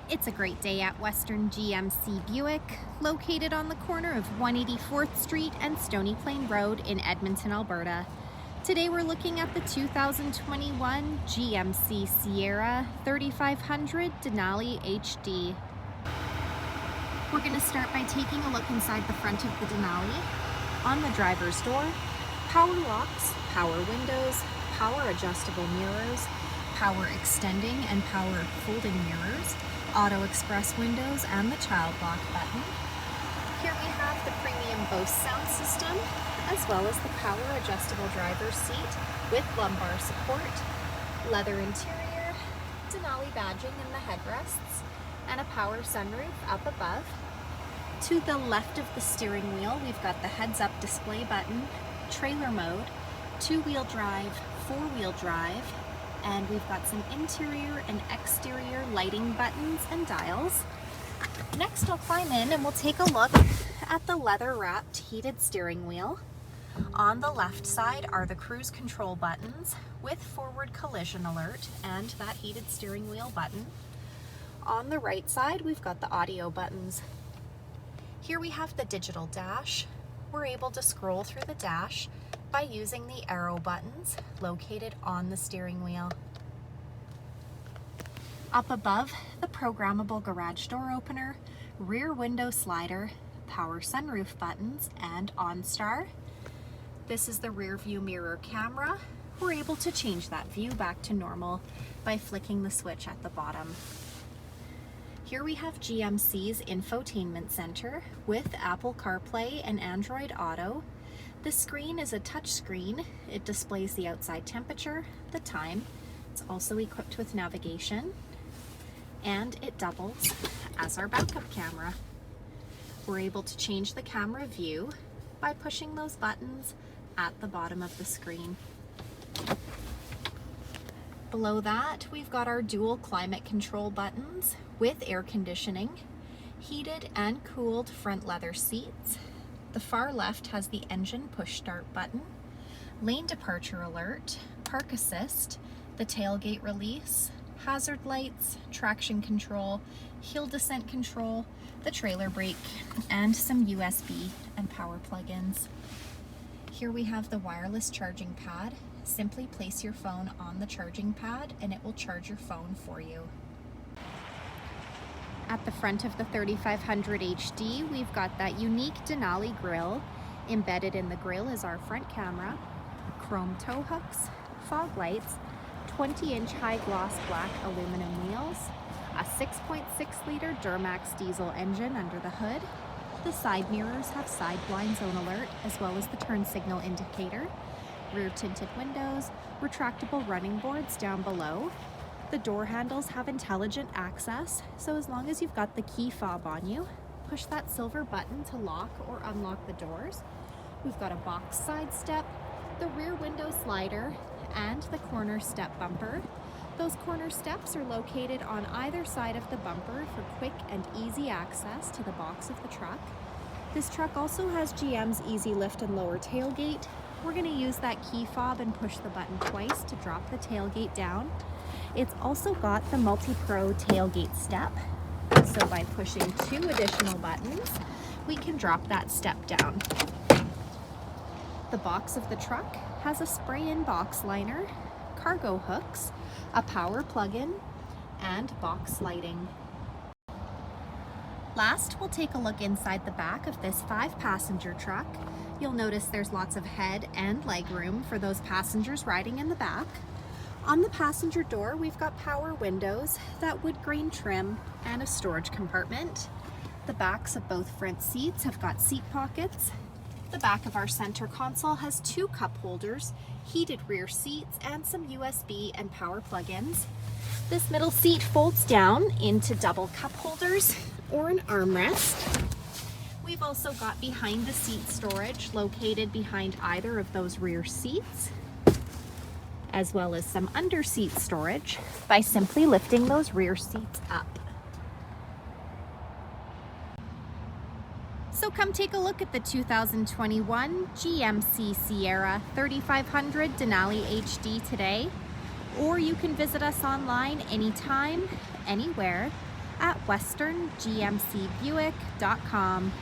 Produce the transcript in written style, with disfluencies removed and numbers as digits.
It's a great day at Western GMC Buick, located on the corner of 184th Street and Stony Plain Road in Edmonton, Alberta. Today we're looking at the 2021 GMC Sierra 3500 Denali HD. We're going to start by taking a look inside the front of the Denali. On the driver's door, power locks, power windows, power adjustable mirrors, power extending and power folding mirrors, auto express windows, and the child lock button. Here we have the premium Bose sound system, as well as the power adjustable driver's seat with lumbar support, leather interior, Denali badging in the headrests, and a power sunroof up above. To the left of the steering wheel, we've got the heads-up display button, trailer mode, two-wheel drive, four-wheel drive, and we've got some interior and exterior lighting buttons and dials. Next, I'll climb in and we'll take a look at the leather-wrapped heated steering wheel. On the left side are the cruise control buttons with forward collision alert and that heated steering wheel button. On the right side, we've got the audio buttons. Here we have the digital dash. We're able to scroll through the dash by using the arrow buttons located on the steering wheel. Up above, the programmable garage door opener, rear window slider, power sunroof buttons, and OnStar. This is the rear view mirror camera. We're able to change that view back to normal by flicking the switch at the bottom. Here we have GMC's Infotainment Center with Apple CarPlay and Android Auto. The screen is a touch screen. It displays the outside temperature, the time. It's also equipped with navigation, and it doubles as our backup camera. We're able to change the camera view by pushing those buttons at the bottom of the screen. Below that, we've got our dual climate control buttons with air conditioning, heated and cooled front leather seats. The far left has the engine push start button, lane departure alert, park assist, the tailgate release, hazard lights, traction control, hill descent control, the trailer brake, and some USB and power plug-ins. Here we have the wireless charging pad. Simply place your phone on the charging pad and it will charge your phone for you. At the front of the 3500 HD, we've got that unique Denali grille. Embedded in the grille is our front camera, chrome tow hooks, fog lights, 20-inch high gloss black aluminum wheels, a 6.6-liter Duramax diesel engine under the hood. The side mirrors have side blind zone alert, as well as the turn signal indicator, rear tinted windows, retractable running boards down below. The door handles have intelligent access, so as long as you've got the key fob on you, push that silver button to lock or unlock the doors. We've got a box side step, the rear window slider, and the corner step bumper. Those corner steps are located on either side of the bumper for quick and easy access to the box of the truck. This truck also has GM's easy lift and lower tailgate. We're going to use that key fob and push the button twice to drop the tailgate down. It's also got the multi-pro tailgate step. So by pushing two additional buttons, we can drop that step down. The box of the truck has a spray-in box liner, cargo hooks, a power plug-in, and box lighting. Last, we'll take a look inside the back of this 5-passenger truck. You'll notice there's lots of head and leg room for those passengers riding in the back. On the passenger door, we've got power windows, that wood grain trim, and a storage compartment. The backs of both front seats have got seat pockets. The back of our center console has 2 cup holders, heated rear seats, and some USB and power plug-ins. This middle seat folds down into double cup holders or an armrest. We've also got behind the seat storage located behind either of those rear seats, as well as some under seat storage by simply lifting those rear seats up. So come take a look at the 2021 GMC Sierra 3500 Denali HD today, or you can visit us online anytime, anywhere at westerngmcbuick.com.